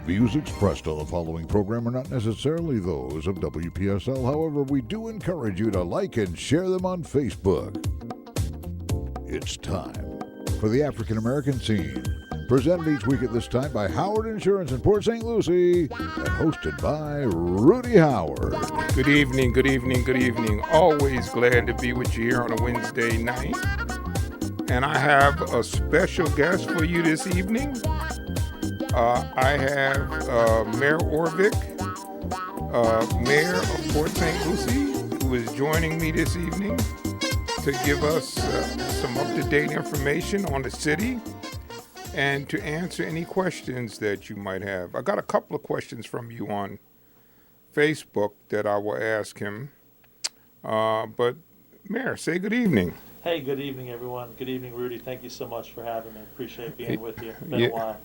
Views expressed on the following program are not necessarily those of WPSL. However, we do encourage you to like and share them on Facebook. It's time for the African American Scene, presented each week at this time by Howard Insurance in Port St. Lucie and hosted by Rudy Howard. Good evening, good evening, good evening. Always glad to be with you here on a Wednesday night. And I have a special guest for you this evening. I have Mayor Oravec, Mayor of Port St. Lucie, who is joining me this evening to give us some up-to-date information on the city and to answer any questions that you might have. I got a couple of questions from you on Facebook that I will ask him. But Mayor, say good evening. Hey, good evening, everyone. Good evening, Rudy. Thank you so much for having me. Appreciate being with you. It's been a while.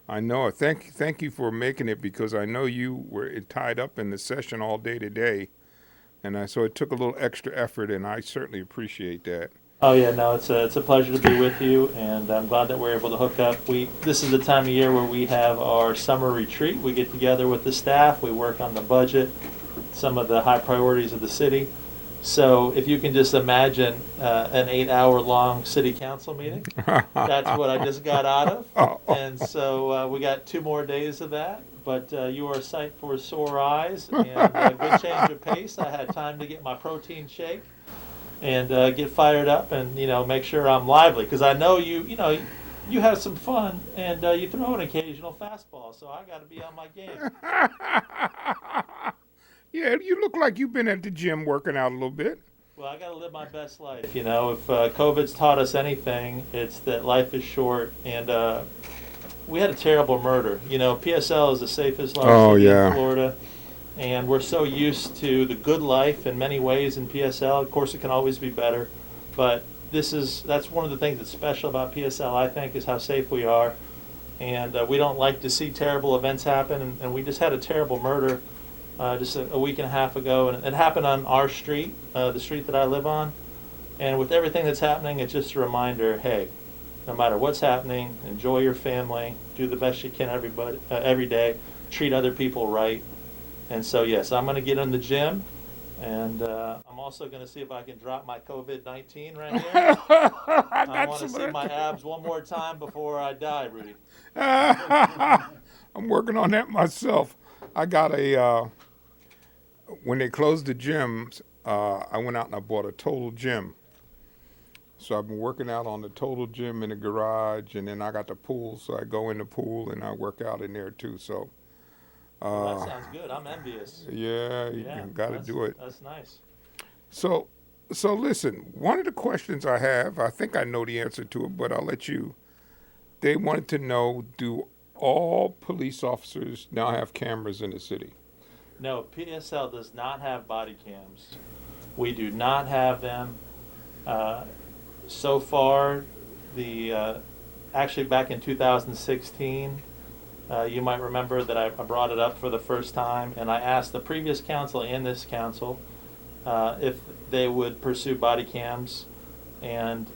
I know. Thank you for making it, because I know you were tied up in the session all day today, and so it took a little extra effort, and I certainly appreciate that. Oh yeah, no, it's a pleasure to be with you, and I'm glad that we're able to hook up. This is the time of year where we have our summer retreat. We get together with the staff. We work on the budget, some of the high priorities of the city. So if you can just imagine an 8-hour-long city council meeting, that's what I just got out of. And so we got 2 more days of that. But you are a sight for sore eyes, and a good change of pace. I had time to get my protein shake and get fired up and, make sure I'm lively. Because I know you have some fun, and you throw an occasional fastball. So I got to be on my game. Yeah, you look like you've been at the gym working out a little bit. Well, I got to live my best life. If COVID's taught us anything, it's that life is short. And we had a terrible murder. PSL is the safest large city in Florida. And we're so used to the good life in many ways in PSL. Of course, it can always be better. But that's one of the things that's special about PSL, I think, is how safe we are. And we don't like to see terrible events happen. And we just had a terrible murder just a week and a half ago, and it happened on our street, the street that I live on. And with everything that's happening, it's just a reminder, hey, no matter what's happening, enjoy your family, do the best you can every day, treat other people right. And so, yes, I'm going to get in the gym, and I'm also going to see if I can drop my COVID-19 right here. I want to see my abs one more time before I die, Rudy. I'm working on that myself. I got when they closed the gyms, I went out and I bought a total gym. So I've been working out on the total gym in the garage, and then I got the pool, so I go in the pool and I work out in there too. So that sounds good. I'm envious. Yeah, you got to do it. That's nice. So listen, one of the questions I have, I think I know the answer to it, but I'll let you. They wanted to know, do all police officers now have cameras in the city? No, PSL does not have body cams. We do not have them. So far, actually back in 2016, you might remember that I brought it up for the first time, and I asked the previous council and this council if they would pursue body cams, and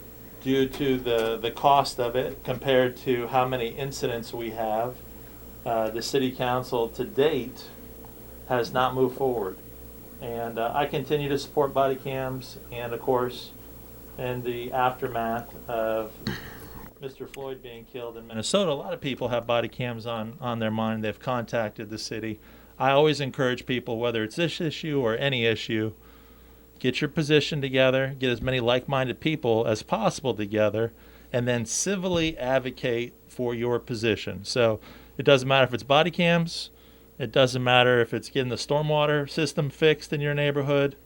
due to the cost of it compared to how many incidents we have, the city council to date has not moved forward. And I continue to support body cams, and of course, in the aftermath of Mr. Floyd being killed in Minnesota, a lot of people have body cams on their mind. They've contacted the city. I always encourage people, whether it's this issue or any issue, get your position together, get as many like-minded people as possible together, and then civilly advocate for your position. So it doesn't matter if it's body cams, it doesn't matter if it's getting the stormwater system fixed in your neighborhood.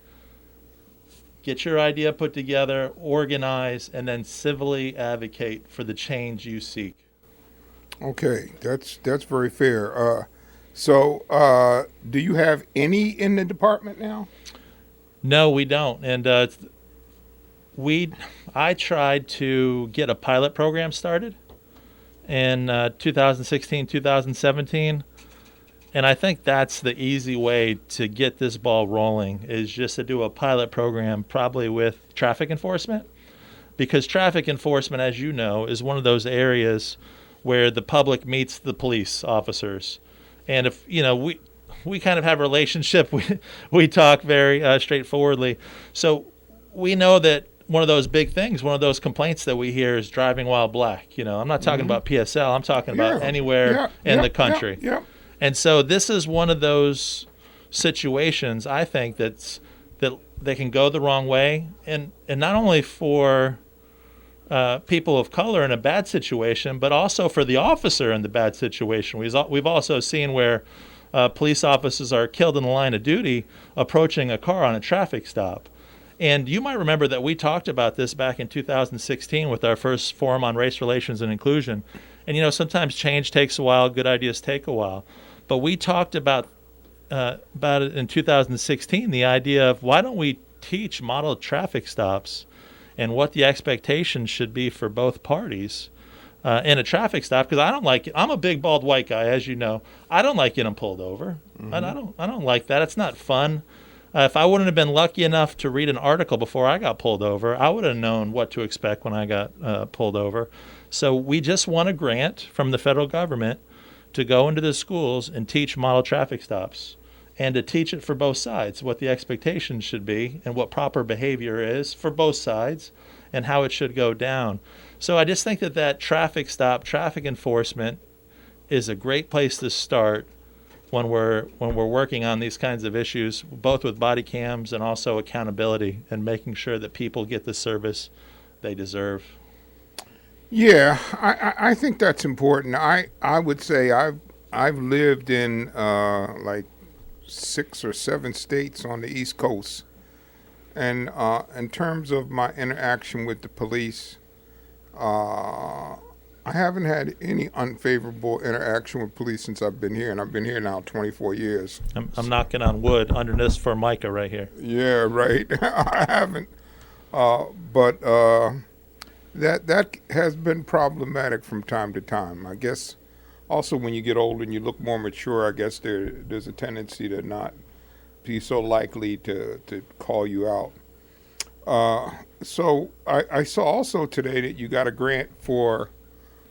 Get your idea put together, organize, and then civilly advocate for the change you seek. Okay, that's very fair. So do you have any in the department now? No, we don't. And I tried to get a pilot program started, in 2016, 2017. And I think that's the easy way to get this ball rolling, is just to do a pilot program, probably with traffic enforcement. Because traffic enforcement, as you know, is one of those areas where the public meets the police officers. And if, we kind of have a relationship, we talk very straightforwardly. So we know that one of those big things, one of those complaints that we hear is driving while black. I'm not talking about PSL, I'm talking about anywhere in the country. Yeah. And so this is one of those situations, I think, that they can go the wrong way, and not only for people of color in a bad situation, but also for the officer in the bad situation. We've also seen where police officers are killed in the line of duty approaching a car on a traffic stop. And you might remember that we talked about this back in 2016 with our first forum on race relations and inclusion. And sometimes change takes a while, good ideas take a while. But we talked about it in 2016, the idea of why don't we teach model traffic stops and what the expectations should be for both parties in a traffic stop, because I don't like it. I'm a big bald white guy, as you know. I don't like getting pulled over. Mm-hmm. And I don't like that. It's not fun. If I wouldn't have been lucky enough to read an article before I got pulled over, I would have known what to expect when I got pulled over. So we just won a grant from the federal government to go into the schools and teach model traffic stops, and to teach it for both sides, what the expectations should be and what proper behavior is for both sides and how it should go down. So I just think that traffic stop, traffic enforcement is a great place to start when we're working on these kinds of issues, both with body cams and also accountability and making sure that people get the service they deserve. Yeah, I think that's important. I would say I've lived in like 6 or 7 states on the East Coast, and in terms of my interaction with the police, I haven't had any unfavorable interaction with police since I've been here, and I've been here now 24 years. I'm knocking on wood under this Formica right here. Yeah, right. I haven't, but that has been problematic from time to time. I guess also when you get older and you look more mature, I guess there's a tendency to not be so likely to call you out. So I saw also today that you got a grant for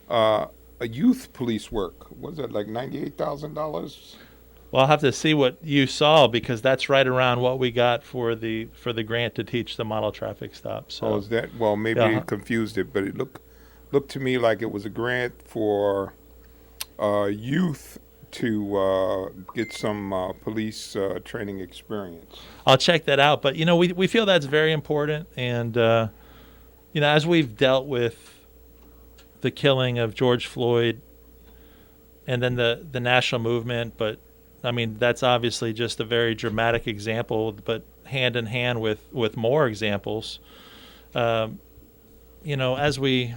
a youth police work. Was that like $98,000? Well, I'll have to see what you saw, because that's right around what we got for the grant to teach the model traffic stop. So, is that? Well, maybe I confused it, but it looked to me like it was a grant for youth to get some police training experience. I'll check that out. But we feel that's very important, and as we've dealt with the killing of George Floyd and then the national movement, but I mean, that's obviously just a very dramatic example, but hand in hand with more examples. As we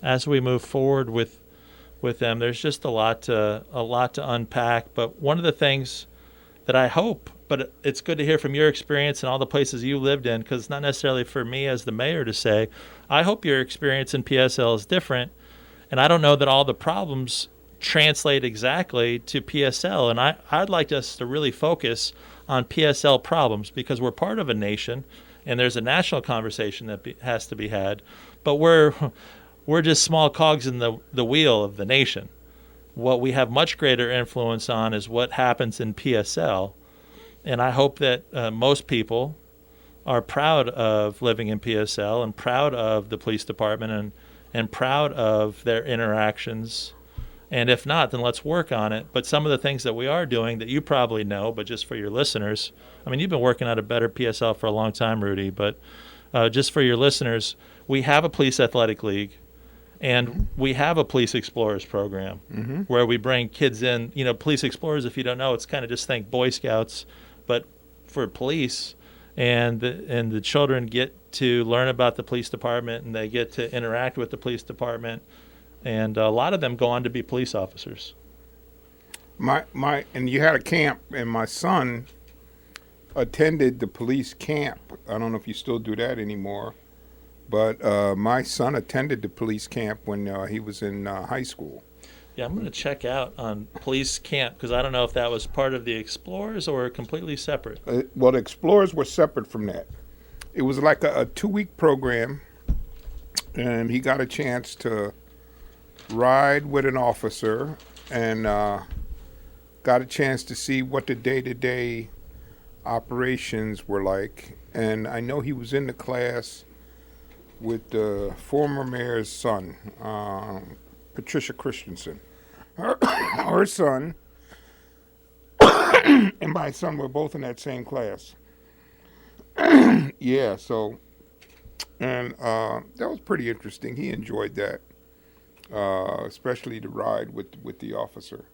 move forward with them, there's just a lot to unpack. But one of the things that I hope, but it's good to hear from your experience and all the places you lived in, because it's not necessarily for me as the mayor to say, I hope your experience in PSL is different, and I don't know that all the problems translate exactly to PSL, and I'd like us to really focus on PSL problems, because we're part of a nation and there's a national conversation that has to be had, but we're just small cogs in the wheel of the nation. What we have much greater influence on is what happens in PSL, and I hope that most people are proud of living in PSL and proud of the police department and proud of their interactions. And if not, then let's work on it. But some of the things that we are doing that you probably know, but just for your listeners, I mean, you've been working on a better PSL for a long time, Rudy, but just for your listeners, we have a police athletic league, and we have a police explorers program where we bring kids in. Police explorers, if you don't know, it's kind of just think Boy Scouts, but for police, and the children get to learn about the police department, and they get to interact with the police department. And a lot of them go on to be police officers. And you had a camp, and my son attended the police camp. I don't know if you still do that anymore. But my son attended the police camp when he was in high school. Yeah, I'm going to check out on police camp because I don't know if that was part of the Explorers or completely separate. Well, the Explorers were separate from that. It was like a 2-week program, and he got a chance to ride with an officer and got a chance to see what the day-to-day operations were like. And I know he was in the class with the former mayor's son, Patricia Christensen. Her son and my son were both in that same class. Yeah, so, and that was pretty interesting. He enjoyed that, especially the ride with the officer.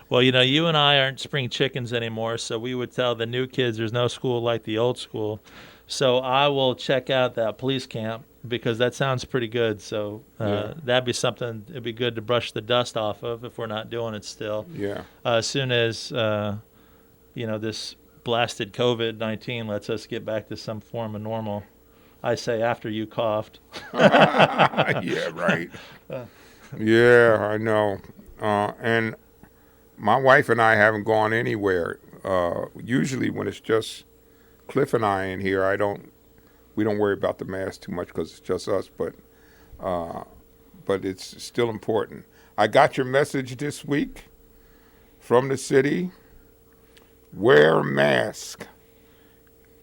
Well, you and I aren't spring chickens anymore, so we would tell the new kids there's no school like the old school. So I will check out that police camp because that sounds pretty good. So that'd be something it'd be good to brush the dust off of if we're not doing it still. Yeah. As soon as this blasted COVID-19 lets us get back to some form of normal. I say after you coughed. Yeah, right. Yeah, I know. And my wife and I haven't gone anywhere. Usually when it's just Cliff and I in here, we don't worry about the mask too much because it's just us, but it's still important. I got your message this week from the city. Wear a mask.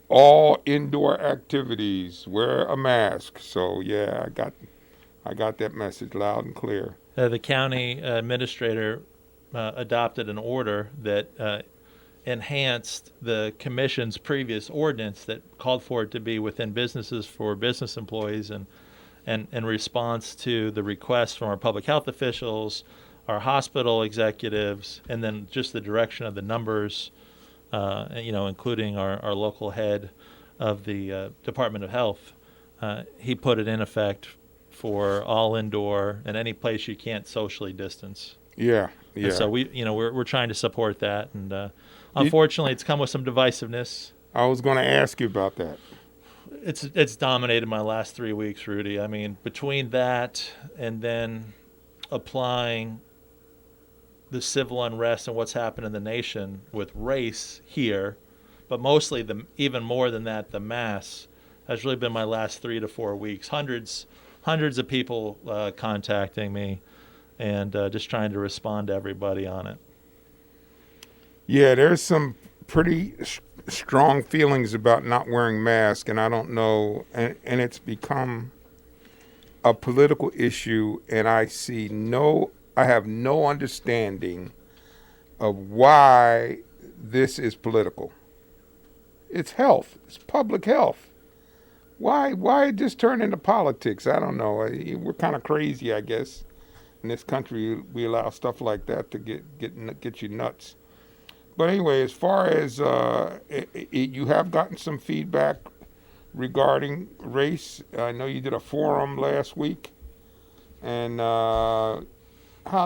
All indoor activities, wear a mask. So yeah, I got that message loud and clear. The county administrator adopted an order that enhanced the commission's previous ordinance that called for it to be within businesses for business employees, and in response to the requests from our public health officials, our hospital executives, and then just the direction of the numbers, including our local head of the Department of Health. He put it in effect for all indoor and any place you can't socially distance. Yeah. And so we're trying to support that, and unfortunately, it's come with some divisiveness. I was going to ask you about that. It's dominated my last 3 weeks, Rudy. I mean, between that and then applying the civil unrest and what's happened in the nation with race here, but mostly even more than that, the mass has really been my last 3 to 4 weeks. Hundreds of people contacting me, and just trying to respond to everybody on it. Yeah, there's some pretty strong feelings about not wearing masks, and I don't know, and it's become a political issue, and I have no understanding of why this is political. It's health. It's public health. Why just turn into politics? I don't know. We're kind of crazy, I guess. In this country, we allow stuff like that to get you nuts. But anyway, as far as you have gotten some feedback regarding race. I know you did a forum last week. And how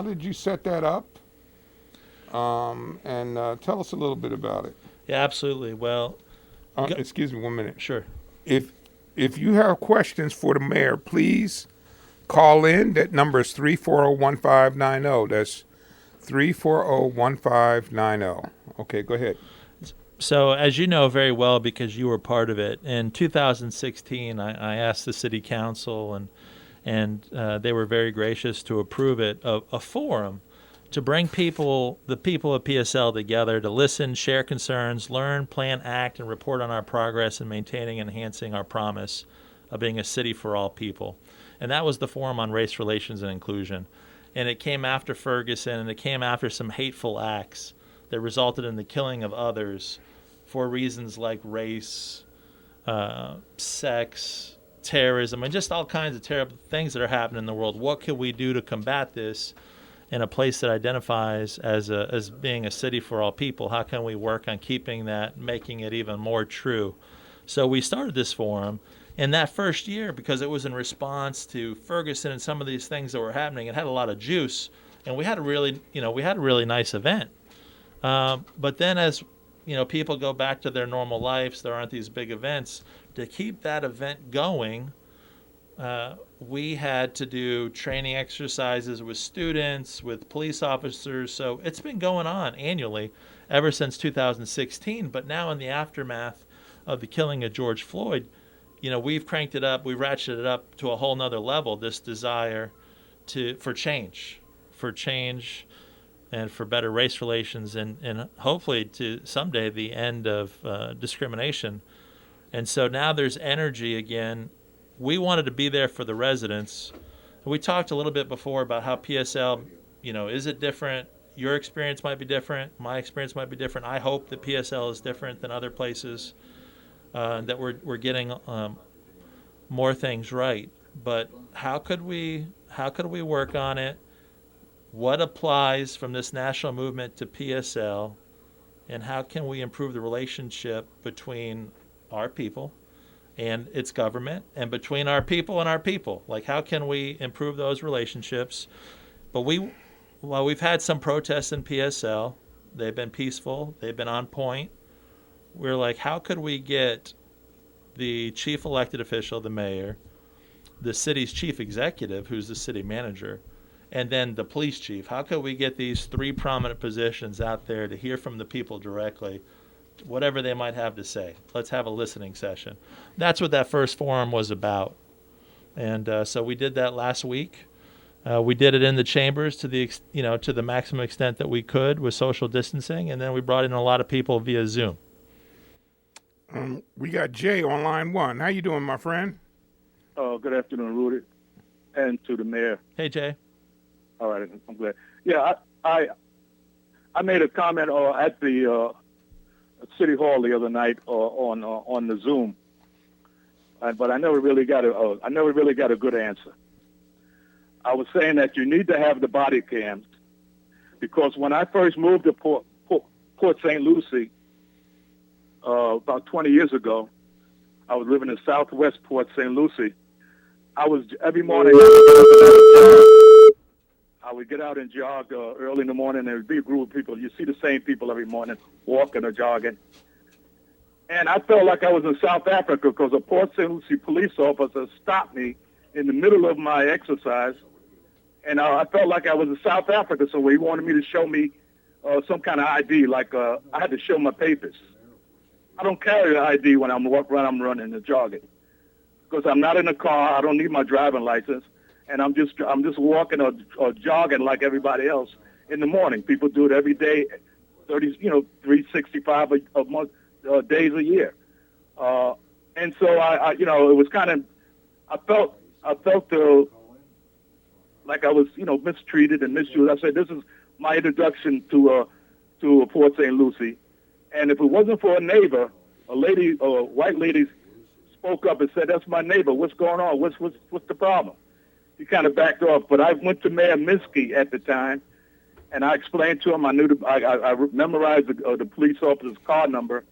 did you set that up? And tell us a little bit about it. Yeah, absolutely. Well, excuse me 1 minute. Sure. If you have questions for the mayor, please call in. That number is 340-1590. That's 340-1590. Okay, go ahead. So as you know very well, because you were part of it, in 2016, I asked the city council, and they were very gracious to approve it, a forum to bring the people of PSL together to listen, share concerns, learn, plan, act, and report on our progress in maintaining and enhancing our promise of being a city for all people. And that was the Forum on Race Relations and Inclusion. And it came after Ferguson, and it came after some hateful acts that resulted in the killing of others for reasons like race, sex, terrorism, and just all kinds of terrible things that are happening in the world. What can we do to combat this in a place that identifies as being a city for all people? How can we work on keeping that, making it even more true? So we started this forum. In that first year, because it was in response to Ferguson and some of these things that were happening, it had a lot of juice, and we had a really nice event. But then as people go back to their normal lives, there aren't these big events. To keep that event going, we had to do training exercises with students, with police officers. So it's been going on annually ever since 2016. But now in the aftermath of the killing of George Floyd, we've cranked it up, we've ratcheted it up to a whole nother level, this desire for change and for better race relations and hopefully to someday the end of discrimination. And so now there's energy again. We wanted to be there for the residents. We talked a little bit before about how PSL, is it different? Your experience might be different. My experience might be different. I hope that PSL is different than other places, that we're getting more things right. But how could we work on it? What applies from this national movement to PSL, and how can we improve the relationship between our people and its government, and between our people and our people? Like, how can we improve those relationships? But while we've had some protests in PSL, they've been peaceful, they've been on point. We're like, how could we get the chief elected official, the mayor, the city's chief executive, who's the city manager, and then the police chief? How could we get these three prominent positions out there to hear from the people directly, whatever they might have to say? Let's have a listening session. That's what that first forum was about. And so we did that last week. We did it in the chambers to the maximum extent that we could with social distancing, and then we brought in a lot of people via Zoom. We got Jay on line one. How you doing, my friend? Good afternoon, Rudy, and to the mayor. Hey, Jay. All right, I'm glad. Yeah, I made a comment at the City Hall the other night on the Zoom, but I never really got a good answer. I was saying that you need to have the body cams, because when I first moved to Port St. Lucie about 20 years ago, I was living in Southwest Port St. Lucie. Every morning I would get out and jog early in the morning. There would be a group of people. You see the same people every morning walking or jogging. And I felt like I was in South Africa, because a Port St. Lucie police officer stopped me in the middle of my exercise. And I felt like I was in South Africa, so he wanted me to show me some kind of ID, like I had to show my papers. I don't carry the ID when I'm running and jogging, because I'm not in a car. I don't need my driving license, and I'm just walking or jogging like everybody else in the morning. People do it every day, 365 a month, days a year, and so I it was kind of, I felt like I was mistreated and misused. I said, this is my introduction to Port St. Lucie. And if it wasn't for a neighbor, a white lady spoke up and said, "That's my neighbor. What's going on? What's the problem?" He kind of backed off. But I went to Mayor Minsky at the time, and I explained to him. I memorized the police officer's car number,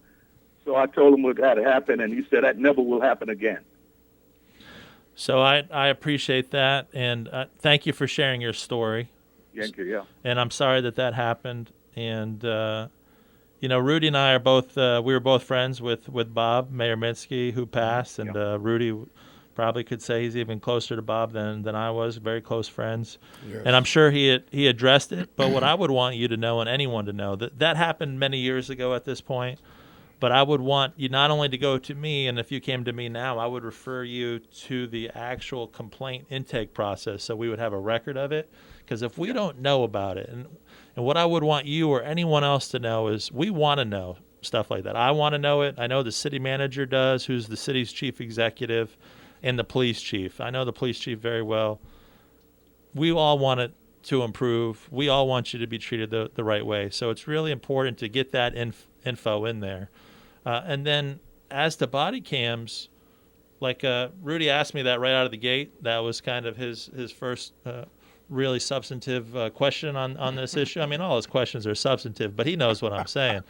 so I told him what had happened, and he said that never will happen again. So I appreciate that, and thank you for sharing your story. Thank you. Yeah. And I'm sorry that happened. And Rudy and I are both we were both friends with Bob, Mayor Minsky, who passed, and Rudy probably could say he's even closer to Bob than I was. Very close friends. Yes. And I'm sure he addressed it. But what I would want you to know, and anyone to know, that happened many years ago at this point. But I would want you not only to go to me, and if you came to me now, I would refer you to the actual complaint intake process, so we would have a record of it. Because if we don't know about it, and what I would want you or anyone else to know is, we want to know stuff like that. I want to know it. I know the city manager does, who's the city's chief executive, and the police chief. I know the police chief very well. We all want it to improve. We all want you to be treated the right way. So it's really important to get that info in there. And then as to body cams, like Rudy asked me that right out of the gate. That was kind of his first really substantive question on this issue. I mean, all his questions are substantive, but he knows what I'm saying.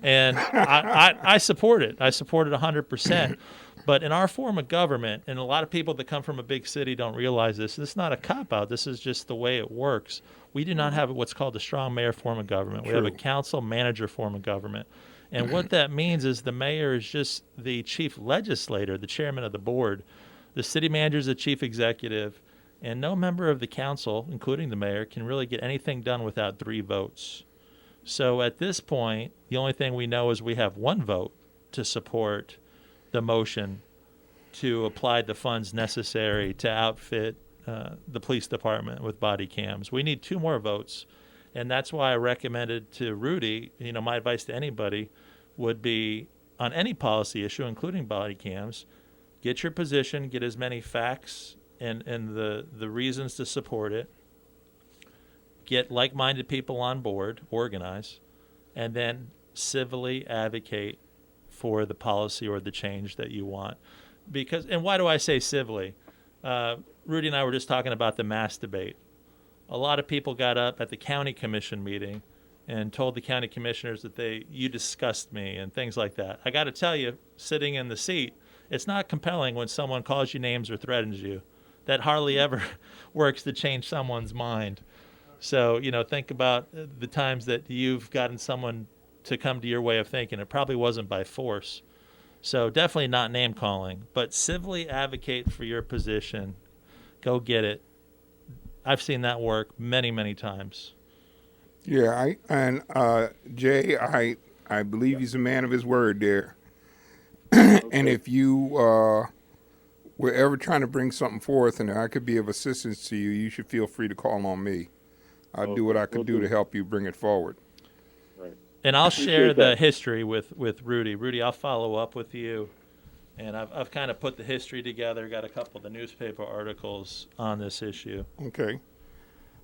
And I support it. I support it 100%. But in our form of government, and a lot of people that come from a big city don't realize this, this is not a cop-out. This is just the way it works. We do not have what's called a strong mayor form of government. We have a council manager form of government. And what that means is the mayor is just the chief legislator, the chairman of the board. The city manager is the chief executive, and no member of the council, including the mayor, can really get anything done without 3 votes. So at this point, the only thing we know is we have 1 vote to support the motion to apply the funds necessary to outfit the police department with body cams. We need 2 more votes, and that's why I recommended to Rudy, my advice to anybody would be on any policy issue, including body cams, get your position, get as many facts and the reasons to support it, get like-minded people on board, organize, and then civilly advocate for the policy or the change that you want. And why do I say civilly? Rudy and I were just talking about the mask debate. A lot of people got up at the county commission meeting and told the county commissioners that you disgust me and things like that. I got to tell you, sitting in the seat, it's not compelling when someone calls you names or threatens you. That hardly ever works to change someone's mind. So, think about the times that you've gotten someone to come to your way of thinking. It probably wasn't by force. So definitely not name calling, but civilly advocate for your position. Go get it. I've seen that work many, many times. Yeah, Jay, I believe he's a man of his word there. And if you were ever trying to bring something forth and I could be of assistance to you, you should feel free to call on me. I'll do what I could do to help you bring it forward. Right. And I'll share the history with Rudy. Rudy, I'll follow up with you. And I've kind of put the history together, got a couple of the newspaper articles on this issue. Okay.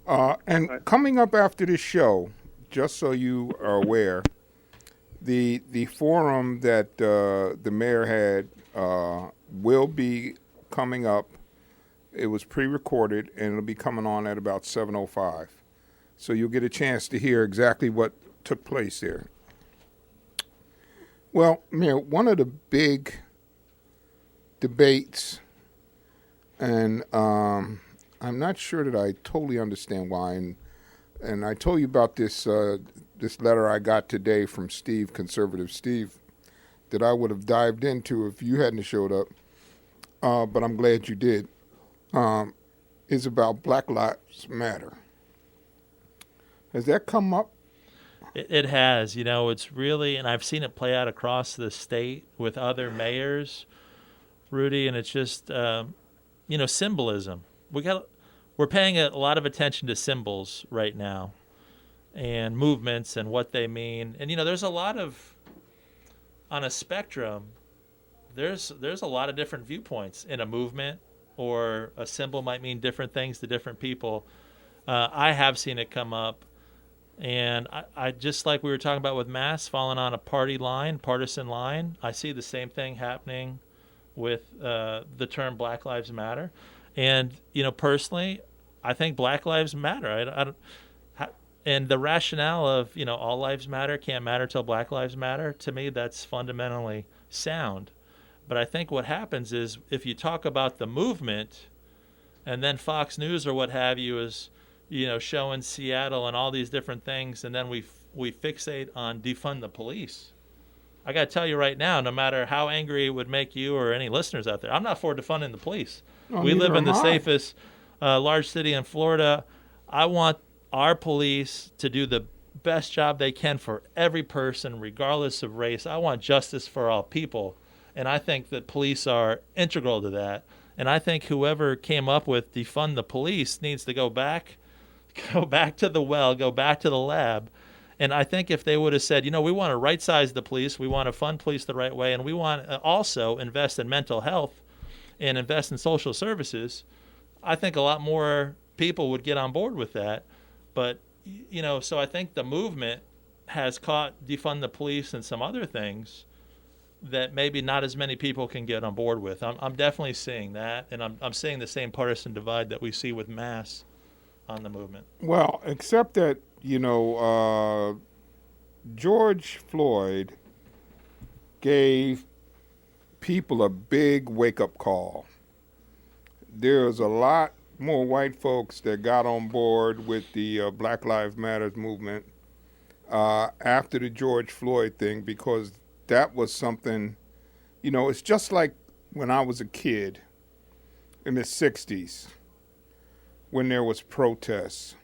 And coming up after this show, just so you are aware, the forum that the mayor had will be coming up. It was pre-recorded, and it'll be coming on at about 7:05. So you'll get a chance to hear exactly what took place there. Well, Mayor, one of the big debates, and I'm not sure that I totally understand why, and I told you about this this letter I got today from Steve, Conservative Steve, that I would have dived into if you hadn't showed up, but I'm glad you did, is about Black Lives Matter. Has that come up? It has. It's really, and I've seen it play out across the state with other mayors, Rudy, and it's just, symbolism. We're paying a lot of attention to symbols right now and movements and what they mean. And, there's a lot of, on a spectrum, there's a lot of different viewpoints in a movement, or a symbol might mean different things to different people. I have seen it come up. And I just like we were talking about with masks falling on a partisan line, I see the same thing happening with the term Black Lives Matter. And, personally, I think Black Lives Matter. And the rationale of, all lives matter, can't matter till Black Lives Matter, to me, that's fundamentally sound. But I think what happens is if you talk about the movement and then Fox News or what have you is, showing Seattle and all these different things, and then we fixate on defund the police. I got to tell you right now, no matter how angry it would make you or any listeners out there, I'm not for defunding the police. We live in the safest large city in Florida. I want our police to do the best job they can for every person, regardless of race. I want justice for all people, and I think that police are integral to that. And I think whoever came up with defund the police needs to go back to the well, go back to the lab. And I think if they would have said, we want to right-size the police, we want to fund police the right way, and we want to also invest in mental health and invest in social services, I think a lot more people would get on board with that. But, so I think the movement has caught defund the police and some other things that maybe not as many people can get on board with. I'm definitely seeing that, and I'm seeing the same partisan divide that we see with masks on the movement. Well, except that, George Floyd gave people a big wake-up call. There's a lot more white folks that got on board with the Black Lives Matter movement after the George Floyd thing, because that was something, it's just like when I was a kid in the 60s when there was protests,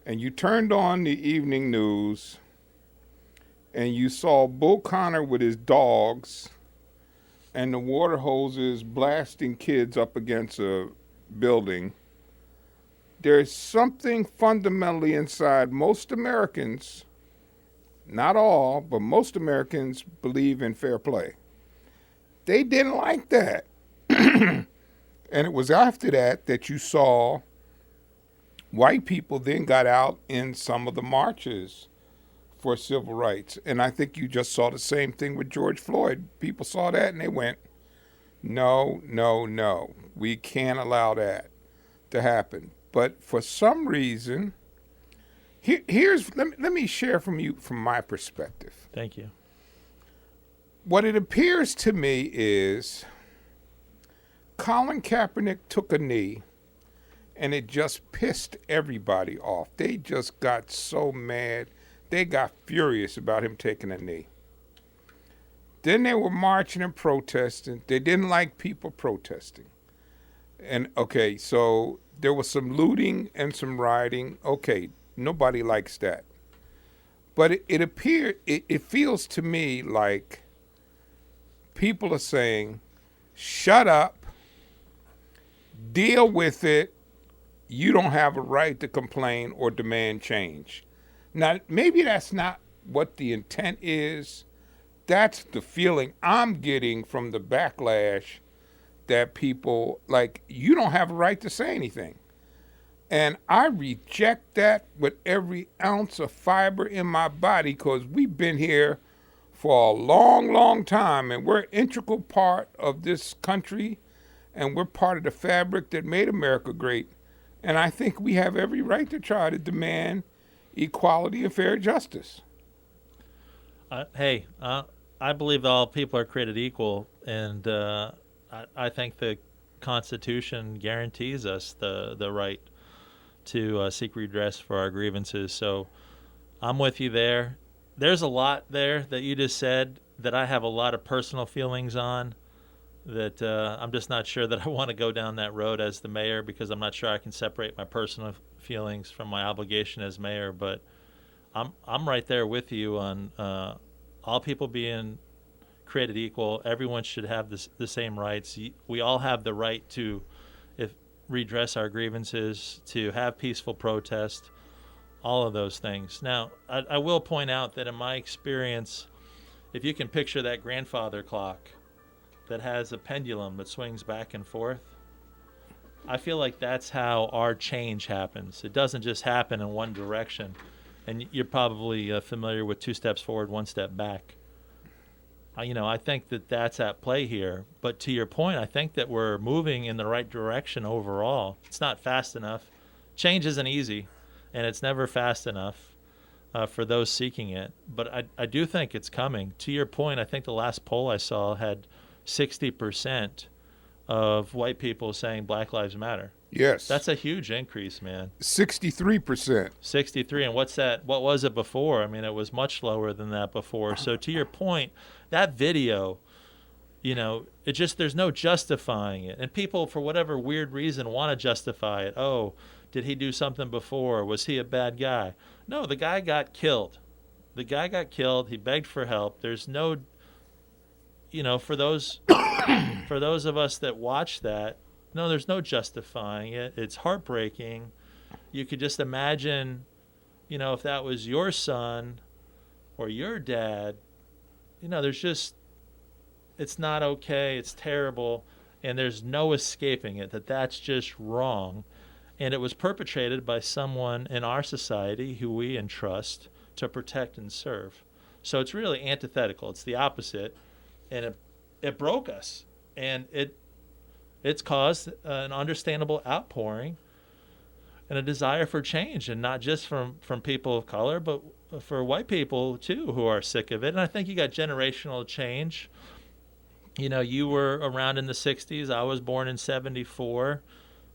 and you turned on the evening news and you saw Bull Connor with his dogs and the water hoses blasting kids up against a building, there's something fundamentally inside most Americans, not all, but most Americans believe in fair play. They didn't like that. And it was after that you saw white people then got out in some of the marches for civil rights. And I think you just saw the same thing with George Floyd. People saw that and they went, no, no, no. We can't allow that to happen. But for some reason, let me share from my perspective. Thank you. What it appears to me is Colin Kaepernick took a knee, and it just pissed everybody off. They just got so mad. They got furious about him taking a knee. Then they were marching and protesting. They didn't like people protesting. And, okay, so there was some looting and some rioting. Okay, nobody likes that. But it feels to me like people are saying, shut up, deal with it. You don't have a right to complain or demand change. Now, maybe that's not what the intent is. That's the feeling I'm getting from the backlash that people, like, you don't have a right to say anything. And I reject that with every ounce of fiber in my body, because we've been here for a long, long time, and we're an integral part of this country, and we're part of the fabric that made America great. And I think we have every right to try to demand equality and fair justice. I believe all people are created equal, and I think the Constitution guarantees us the right to seek redress for our grievances. So I'm with you there. There's a lot there that you just said that I have a lot of personal feelings on, that I'm just not sure that I want to go down that road as the mayor, because I'm not sure I can separate my personal feelings from my obligation as mayor. But I'm right there with you on all people being created equal. Everyone should have the same rights. We all have the right to redress our grievances, to have peaceful protest, all of those things. Now, I will point out that in my experience, if you can picture that grandfather clock that has a pendulum that swings back and forth, I feel like that's how our change happens. It doesn't just happen in one direction. And you're probably familiar with 2 steps forward, 1 step back. I think that that's at play here. But to your point, I think that we're moving in the right direction overall. It's not fast enough. Change isn't easy, and it's never fast enough for those seeking it. But I do think it's coming. To your point, I think the last poll I saw had 60% of white people saying Black Lives Matter. Yes. That's a huge increase, man. 63%. 63. And what's that? What was it before? I mean, it was much lower than that before. So to your point, that video, there's no justifying it. And people, for whatever weird reason, want to justify it. Oh, did he do something before? Was he a bad guy? No, the guy got killed. He begged for help. There's no, for those of us that watch that, no, there's no justifying it. It's heartbreaking. You could just imagine, if that was your son or your dad, it's not okay. It's terrible. And there's no escaping it, that's just wrong. And it was perpetrated by someone in our society who we entrust to protect and serve. So it's really antithetical. It's the opposite. And it broke us. And it's caused an understandable outpouring and a desire for change, and not just from people of color, but for white people too, who are sick of it. And I think you got generational change. You were around in the 60s. I was born in 74.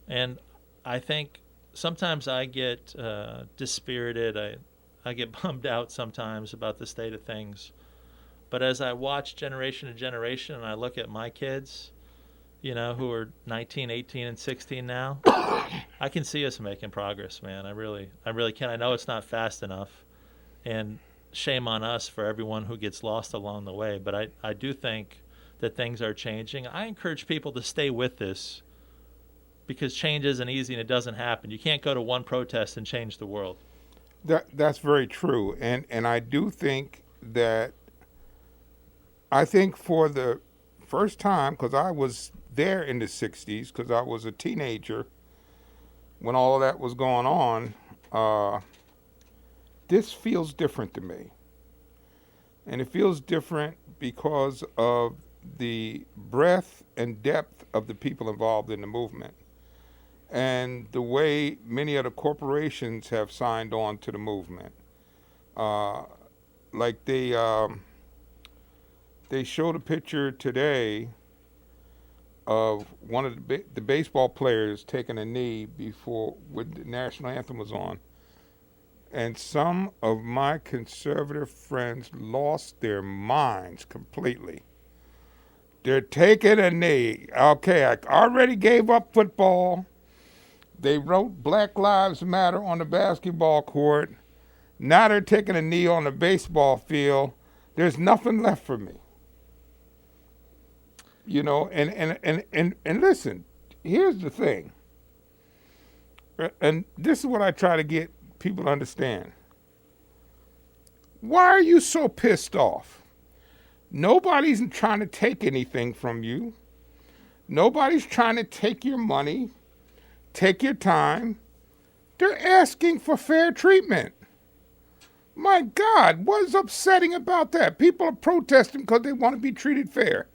And I think sometimes I get dispirited. I get bummed out sometimes about the state of things. But as I watch generation to generation and I look at my kids, who are 19, 18, and 16 now, I can see us making progress, man. I really can. I know it's not fast enough, and shame on us for everyone who gets lost along the way. But I do think that things are changing. I encourage people to stay with this because change isn't easy and it doesn't happen. You can't go to one protest and change the world. That's very true, and I do think that for the first time, because I was there in the 60s, because I was a teenager when all of that was going on, this feels different to me. And it feels different because of the breadth and depth of the people involved in the movement and the way many of the corporations have signed on to the movement. Like they showed a picture today of one of the baseball players taking a knee before when the national anthem was on. And some of my conservative friends lost their minds completely. They're taking a knee. Okay, I already gave up football. They wrote Black Lives Matter on the basketball court. Now they're taking a knee on the baseball field. There's nothing left for me. And listen, here's the thing. And this is what I try to get people to understand. Why are you so pissed off? Nobody's trying to take anything from you. Nobody's trying to take your money, take your time. They're asking for fair treatment. My God, what's upsetting about that? People are protesting because they want to be treated fair.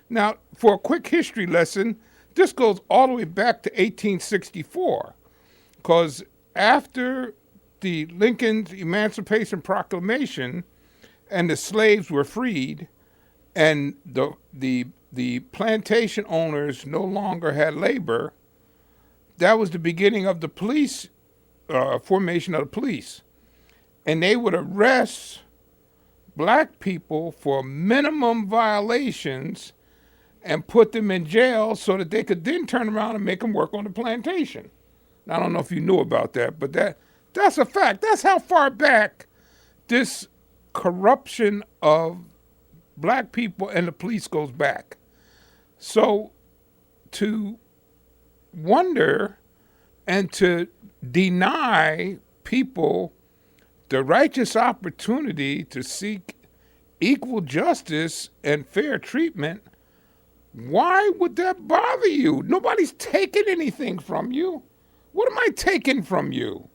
Now, for a quick history lesson, this goes all the way back to 1864, because after the Lincoln's Emancipation Proclamation and the slaves were freed and the plantation owners no longer had labor, that was the beginning of the police, formation of the police. And they would arrest black people for minimum violations and put them in jail so that they could then turn around and make them work on the plantation. Now, I don't know if you knew about that, but that's a fact. That's how far back this corruption of black people and the police goes back. So to wonder and to deny people the righteous opportunity to seek equal justice and fair treatment, why would that bother you? Nobody's taking anything from you. What am I taking from you?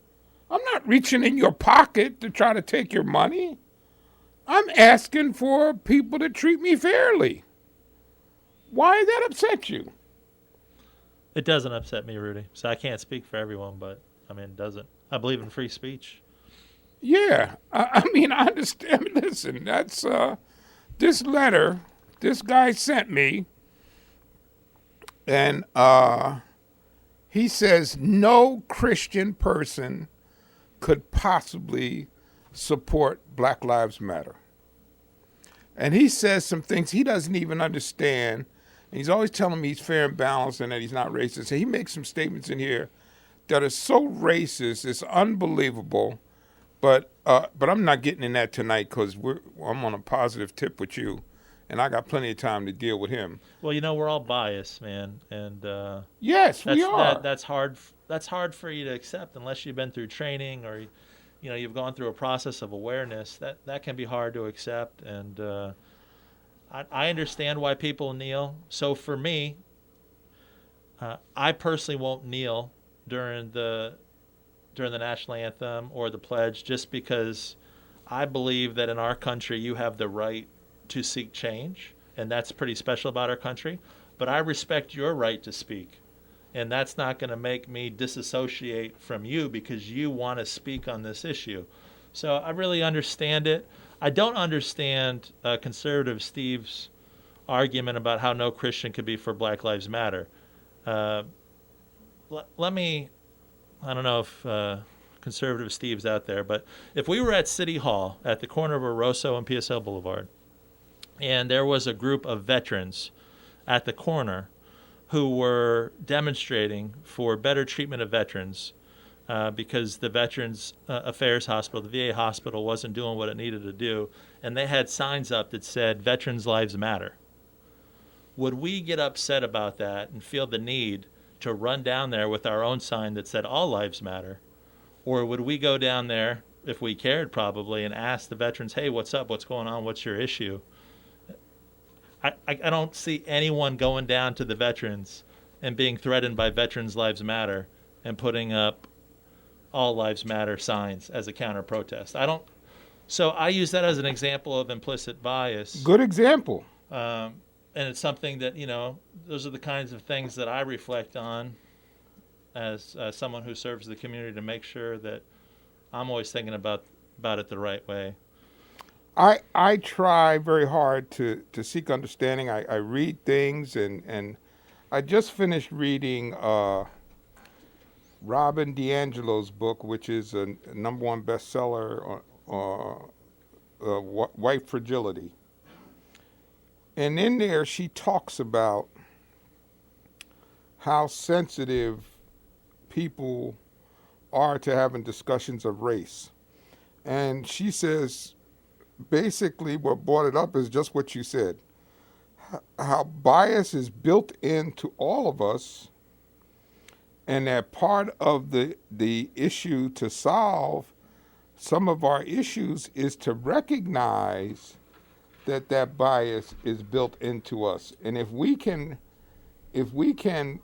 I'm not reaching in your pocket to try to take your money. I'm asking for people to treat me fairly. Why does that upset you? It doesn't upset me, Rudy. So I can't speak for everyone, but it doesn't. I believe in free speech. Yeah, I understand. Listen, that's this letter this guy sent me, and he says no Christian person could possibly support Black Lives Matter. And he says some things he doesn't even understand, and he's always telling me he's fair and balanced and that he's not racist. And he makes some statements in here that are so racist, it's unbelievable. But I'm not getting in that tonight because I'm on a positive tip with you, and I got plenty of time to deal with him. Well, we're all biased, man, and yes, we are. That's hard. That's hard for you to accept unless you've been through training or, you've gone through a process of awareness. That can be hard to accept, and I understand why people kneel. So for me, I personally won't kneel during the national anthem or the pledge, just because I believe that in our country you have the right to seek change, and that's pretty special about our country. But I respect your right to speak, and that's not going to make me disassociate from you because you want to speak on this issue. So I really understand it. I don't understand conservative Steve's argument about how no Christian could be for Black Lives Matter. I don't know if conservative Steve's out there, but if we were at City Hall at the corner of Oroso and PSL Boulevard, and there was a group of veterans at the corner who were demonstrating for better treatment of veterans because the Veterans Affairs Hospital, the VA hospital, wasn't doing what it needed to do, and they had signs up that said, "Veterans' Lives Matter." Would we get upset about that and feel the need to run down there with our own sign that said, "All lives matter"? Or would we go down there, if we cared probably, and ask the veterans, "Hey, what's up? What's going on? What's your issue?" I don't see anyone going down to the veterans and being threatened by Veterans Lives Matter and putting up All Lives Matter signs as a counter protest. So I use that as an example of implicit bias. Good example. And it's something that, those are the kinds of things that I reflect on as someone who serves the community, to make sure that I'm always thinking about it the right way. I try very hard to seek understanding. I read things, and I just finished reading Robin DiAngelo's book, which is a #1 bestseller, White Fragility. And in there, she talks about how sensitive people are to having discussions of race. And she says, basically what brought it up is just what you said, how bias is built into all of us, and that part of the issue to solve some of our issues is to recognize that bias is built into us. And if we can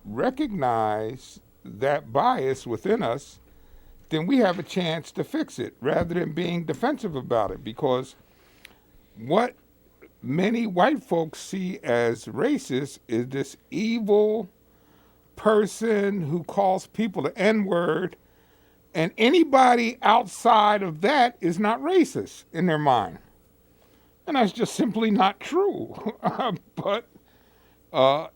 recognize that bias within us, then we have a chance to fix it rather than being defensive about it. Because what many white folks see as racist is this evil person who calls people the N-word, and anybody outside of that is not racist in their mind. And that's just simply not true. But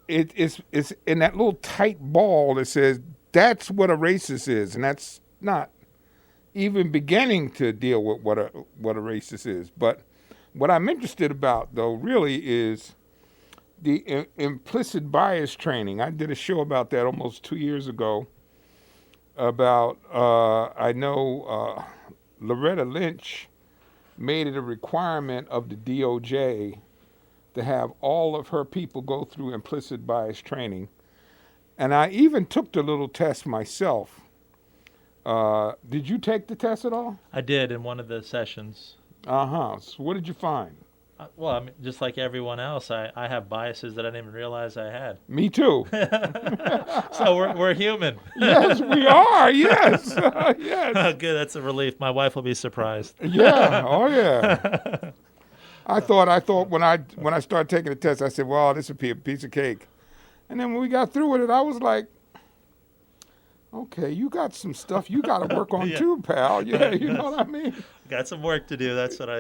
it's in that little tight ball that says that's what a racist is, and that's not even beginning to deal with what a racist is. But what I'm interested about, though, really is the implicit bias training. I did a show about that almost 2 years ago. About I know Loretta Lynch made it a requirement of the DOJ to have all of her people go through implicit bias training. And I even took the little test myself. Did you take the test at all? I did in one of the sessions. So what did you find? Well, I mean, just like everyone else, I have biases that I didn't even realize I had. Me too. So we're human. Yes, we are. Yes. Yes. Oh, good. That's a relief. My wife will be surprised. Yeah. Oh, yeah. I thought when I started taking the test, I said, well, this would be a piece of cake. And then when we got through with it, I was like, okay, you got some stuff you got to work on too, pal. Yeah, you know what I mean? Got some work to do. That's what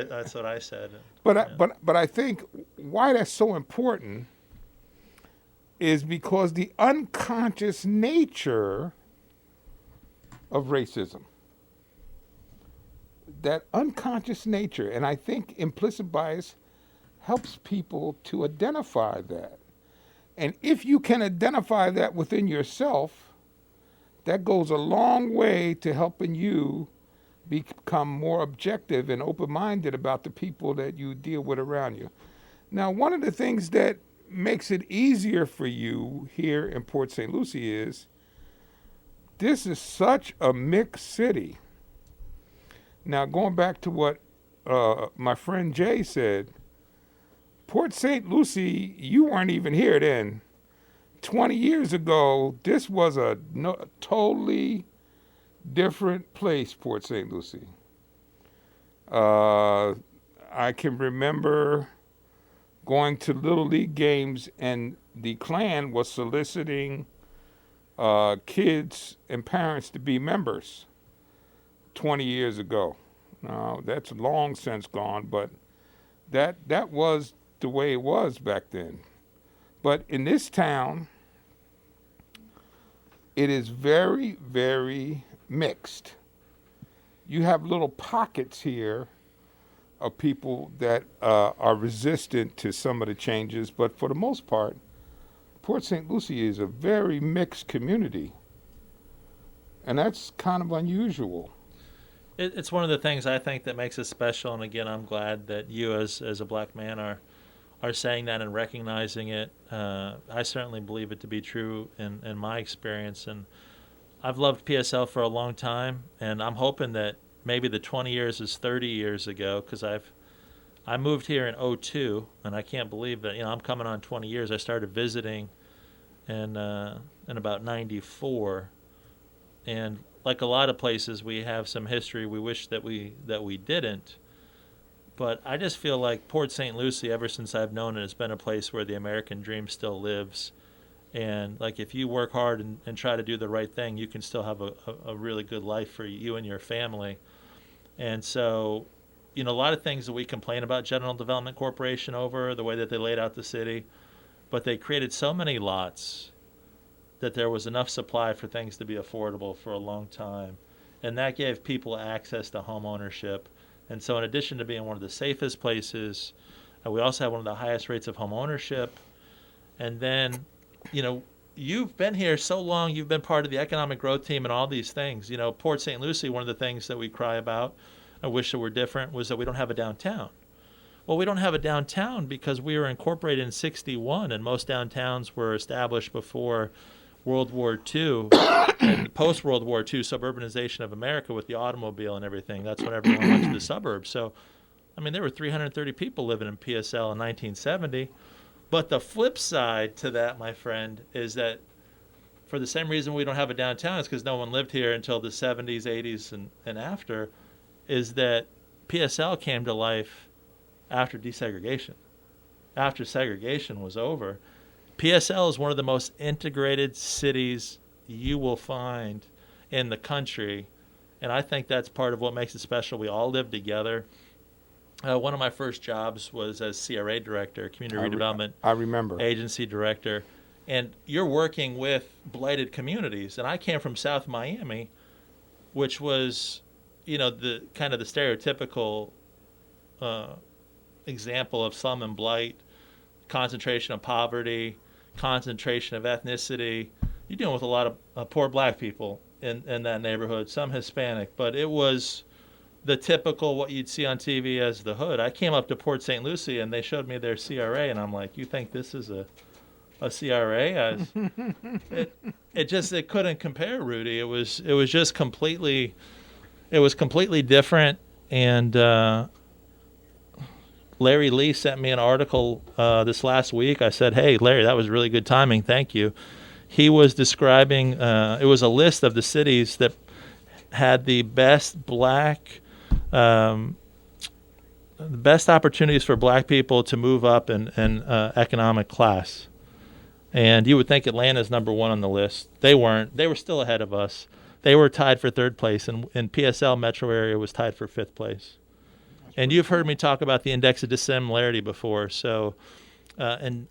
I said. But I think why that's so important is because the unconscious nature of racism. That unconscious nature, and I think implicit bias helps people to identify that. And if you can identify that within yourself, that goes a long way to helping you become more objective and open-minded about the people that you deal with around you. Now, one of the things that makes it easier for you here in Port St. Lucie is this is such a mixed city. Now, going back to what my friend Jay said, Port St. Lucie, you weren't even here then. 20 years ago, this was a totally different place, Port St. Lucie. I can remember going to Little League games, and the Klan was soliciting kids and parents to be members 20 years ago. Now, that's long since gone, but that was the way it was back then. But in this town, it is very, very mixed. You have little pockets here of people that are resistant to some of the changes, but for the most part, Port St. Lucie is a very mixed community, and that's kind of unusual. It's one of the things I think that makes it special, and again, I'm glad that you, as a black man, are saying that and recognizing it. I certainly believe it to be true in my experience, and I've loved PSL for a long time, and I'm hoping that maybe the 20 years is 30 years ago, because I moved here in '02, and I can't believe that I'm coming on 20 years. I started visiting in about '94, and like a lot of places, we have some history we wish that we didn't. But I just feel like Port St. Lucie, ever since I've known it, has been a place where the American dream still lives. And like if you work hard and try to do the right thing, you can still have a really good life for you and your family. And so, a lot of things that we complain about General Development Corporation over, the way that they laid out the city, but they created so many lots that there was enough supply for things to be affordable for a long time. And that gave people access to home ownership. And so in addition to being one of the safest places, we also have one of the highest rates of home ownership. And then, you've been here so long, you've been part of the economic growth team and all these things. Port St. Lucie, one of the things that we cry about, I wish it were different, was that we don't have a downtown. Well, we don't have a downtown because we were incorporated in '61, and most downtowns were established before World War II and post-World War II suburbanization of America with the automobile and everything. That's when everyone went to the suburbs. So, there were 330 people living in PSL in 1970. But the flip side to that, my friend, is that for the same reason we don't have a downtown, is because no one lived here until the 70s, 80s, and after, is that PSL came to life after desegregation, after segregation was over. PSL is one of the most integrated cities you will find in the country, and I think that's part of what makes it special. We all live together. One of my first jobs was as CRA director, Community Redevelopment I remember. Agency director, and you're working with blighted communities. And I came from South Miami, which was, the kind of the stereotypical example of slum and blight, concentration of poverty, concentration of ethnicity. You're dealing with a lot of poor black people in that neighborhood, some Hispanic, but it was the typical what you'd see on TV as the hood. I came up to Port St. Lucie and they showed me their CRA, and I'm like, you think this is a CRA? It couldn't compare, Rudy. It was just completely different. And Larry Lee sent me an article this last week. I said, hey, Larry, that was really good timing. Thank you. He was describing, it was a list of the cities that had the best the best opportunities for black people to move up in economic class. And you would think Atlanta's number one on the list. They weren't. They were still ahead of us. They were tied for third place, and PSL metro area was tied for fifth place. And you've heard me talk about the index of dissimilarity before. So, and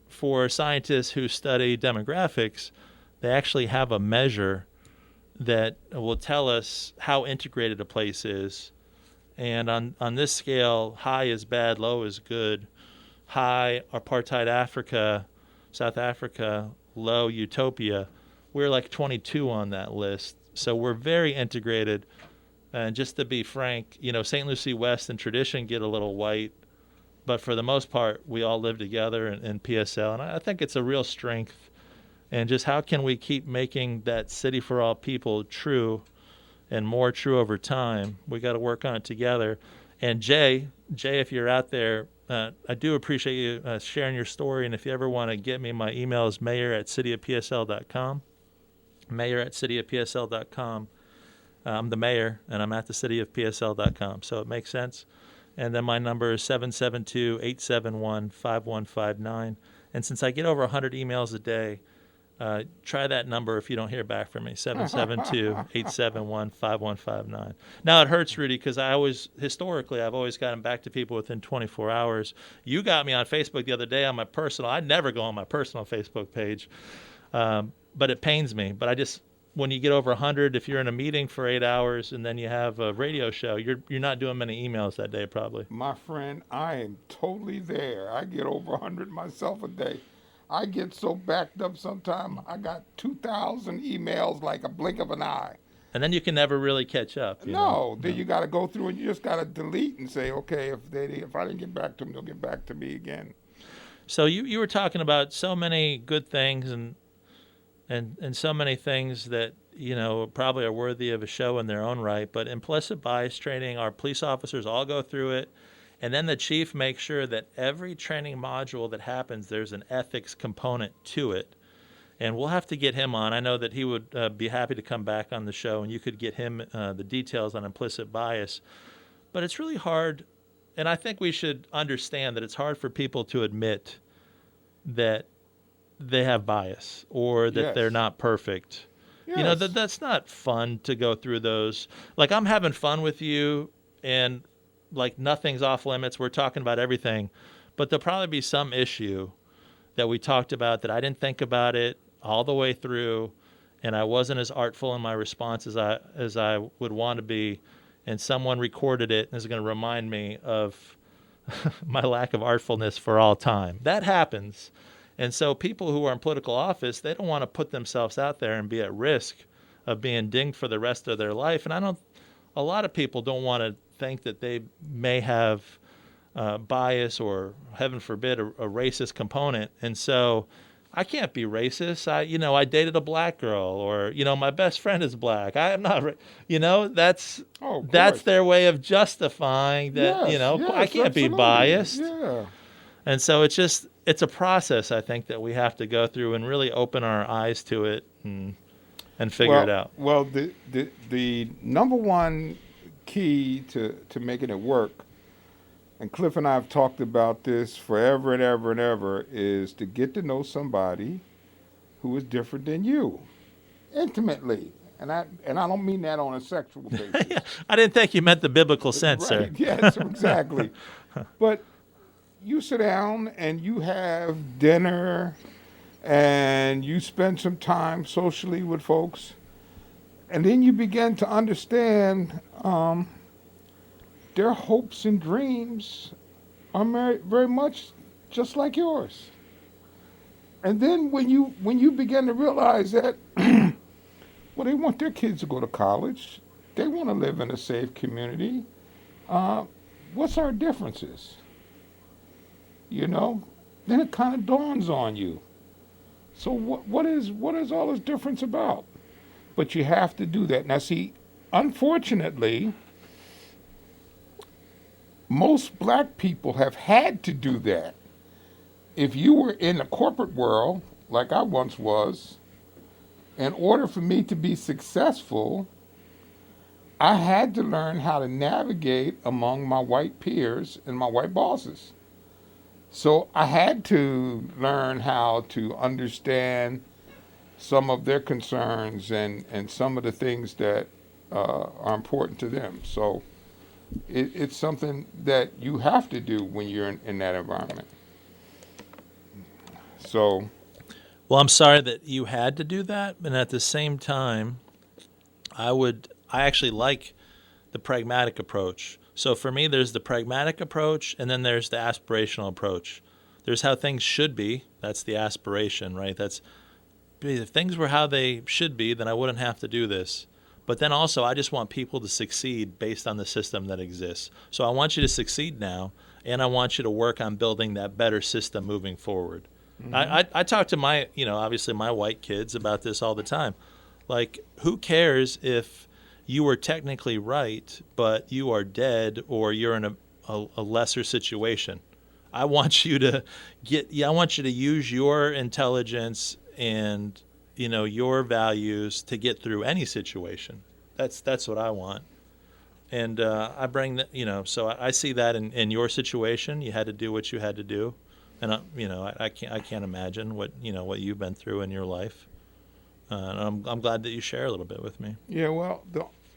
for scientists who study demographics, they actually have a measure that will tell us how integrated a place is. And on this scale, high is bad, low is good. High, apartheid Africa, South Africa, low, utopia. We're like 22 on that list. So we're very integrated. And just to be frank, St. Lucie West and Tradition get a little white, but for the most part, we all live together in PSL. And I think it's a real strength. And just how can we keep making that city for all people true and more true over time? We got to work on it together. And Jay, if you're out there, I do appreciate you sharing your story. And if you ever want to get me, my email is mayor@cityofpsl.com. Mayor@cityofpsl.com. I'm the mayor, and I'm at the cityofpsl.com, so it makes sense. And then my number is 772-871-5159. And since I get over 100 emails a day, try that number if you don't hear back from me, 772-871-5159. Now, it hurts, Rudy, because I've always gotten back to people within 24 hours. You got me on Facebook the other day on my personal. I never go on my personal Facebook page, but it pains me. But when you get over 100, if you're in a meeting for 8 hours and then you have a radio show, you're not doing many emails that day probably. My friend, I am totally there. I get over 100 myself a day. I get so backed up sometimes. I got 2,000 emails like a blink of an eye. And then you can never really catch up. Then you got to go through and you just got to delete and say, okay, if I didn't get back to them, they'll get back to me again. So you were talking about so many good things and so many things that, probably are worthy of a show in their own right. But implicit bias training, our police officers all go through it. And then the chief makes sure that every training module that happens, there's an ethics component to it. And we'll have to get him on. I know that he would be happy to come back on the show, and you could get him the details on implicit bias. But it's really hard, and I think we should understand that it's hard for people to admit that they have bias or that they're not perfect. Yes. That's not fun to go through those. Like, I'm having fun with you, and, like, nothing's off limits. We're talking about everything. But there'll probably be some issue that we talked about that I didn't think about it all the way through, and I wasn't as artful in my response as I would want to be, and someone recorded it and is going to remind me of my lack of artfulness for all time. That happens. And so people who are in political office, they don't want to put themselves out there and be at risk of being dinged for the rest of their life. And a lot of people don't want to think that they may have bias or, heaven forbid, a racist component. And so I can't be racist. I dated a black girl, or, my best friend is black. I am not, that's their way of justifying that, I can't be biased. Yeah. And so it's a process, I think, that we have to go through and really open our eyes to it and figure it out. Well, the number one key to making it work, and Cliff and I have talked about this forever and ever and ever, is to get to know somebody who is different than you, intimately. And I don't mean that on a sexual basis. I didn't think you meant the biblical sense, sir. Yes, exactly. But you sit down and you have dinner and you spend some time socially with folks, and then you begin to understand their hopes and dreams are very much just like yours. And then when you begin to realize that, well, they want their kids to go to college, they want to live in a safe community, what's our differences? Then it kind of dawns on you. So what is all this difference about? But you have to do that. Now, see, unfortunately, most black people have had to do that. If you were in the corporate world, like I once was, in order for me to be successful, I had to learn how to navigate among my white peers and my white bosses. So I had to learn how to understand some of their concerns and some of the things that are important to them. So it's something that you have to do when you're in that environment. So, well, I'm sorry that you had to do that, and at the same time, I actually like the pragmatic approach. So for me, there's the pragmatic approach, and then there's the aspirational approach. There's how things should be. That's the aspiration, right? If things were how they should be, then I wouldn't have to do this. But then also, I just want people to succeed based on the system that exists. So I want you to succeed now, and I want you to work on building that better system moving forward. Mm-hmm. I talk to my, obviously my white kids about this all the time. Like, who cares if you were technically right, but you are dead or you're in a lesser situation? I want you to use your intelligence and, your values to get through any situation. That's what I want. And I bring that, so I see that in your situation. You had to do what you had to do. And I can't imagine what you've been through in your life. And I'm glad that you share a little bit with me. Yeah, well,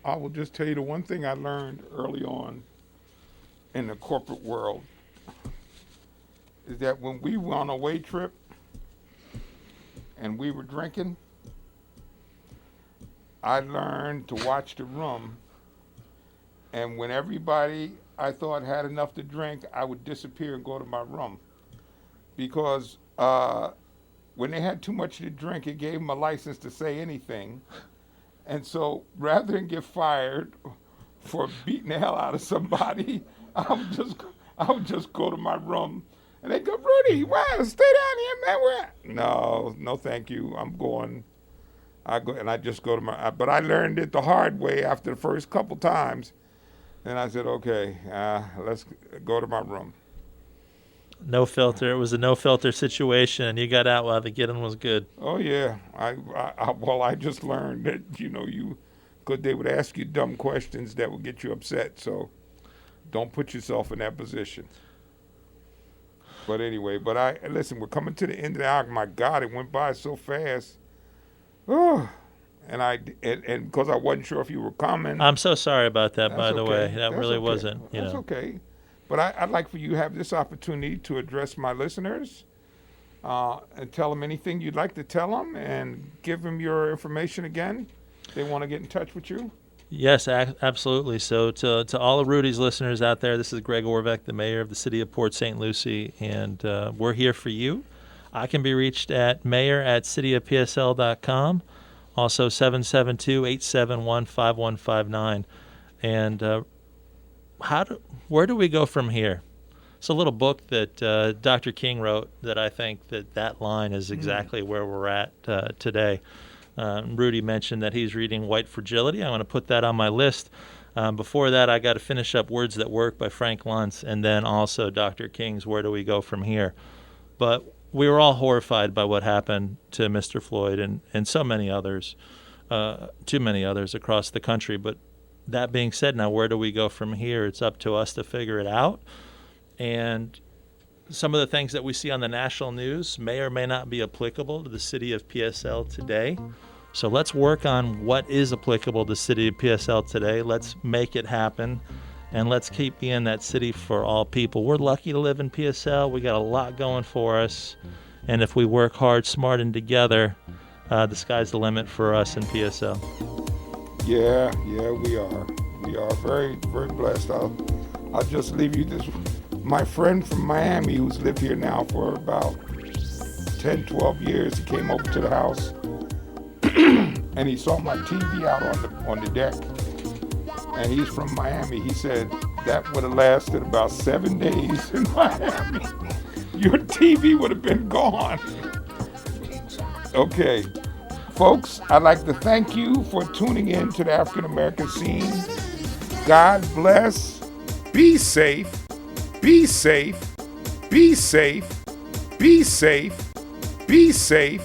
I will just tell you the one thing I learned early on in the corporate world is that when we were on a away trip and we were drinking, I learned to watch the room. And when everybody I thought had enough to drink, I would disappear and go to my room. Because when they had too much to drink, it gave them a license to say anything. And so rather than get fired for beating the hell out of somebody, I would just go to my room and they go, Rudy, wow, stay down here, man. No, thank you. I'm going. I go and I just go to my. But I learned it the hard way after the first couple times, and I said, okay, let's go to my room. No filter. It was a no filter situation, and you got out while the getting was good. Oh yeah, I just learned that because they would ask you dumb questions that would get you upset. So don't put yourself in that position. But anyway, listen, we're coming to the end of the hour. My God, it went by so fast. Oh, and because I wasn't sure if you were coming. I'm so sorry about that, by the okay. way. That That's really okay. wasn't, That's okay. But I'd like for you to have this opportunity to address my listeners and tell them anything you'd like to tell them and give them your information again. They want to get in touch with you. Yes, absolutely. So to all of Rudy's listeners out there, this is Greg Oravec, the mayor of the city of Port St. Lucie, and we're here for you. I can be reached at mayor@cityofpsl.com, also 772-871-5159. And where do we go from here? It's a little book that Dr. King wrote that I think that line is exactly where we're at today. Rudy mentioned that he's reading White Fragility. I want to put that on my list. Before that, I got to finish up Words That Work by Frank Luntz, and then also Dr. King's Where Do We Go From Here? But we were all horrified by what happened to Mr. Floyd and so many others, too many others across the country. But that being said, now where do we go from here? It's up to us to figure it out. And some of the things that we see on the national news may or may not be applicable to the city of PSL today. So let's work on what is applicable to the city of PSL today. Let's make it happen, and let's keep being that city for all people. We're lucky to live in PSL. We got a lot going for us, and if we work hard, smart, and together, the sky's the limit for us in PSL. Yeah, we are. We are very, very blessed. I'll just leave you this. My friend from Miami, who's lived here now for about 10, 12 years, he came over to the house and he saw my TV out on the deck. And he's from Miami. He said that would have lasted about 7 days in Miami. Your TV would have been gone. Okay. Folks, I'd like to thank you for tuning in to the African American Scene. God bless. Be safe. Be safe. Be safe. Be safe. Be safe.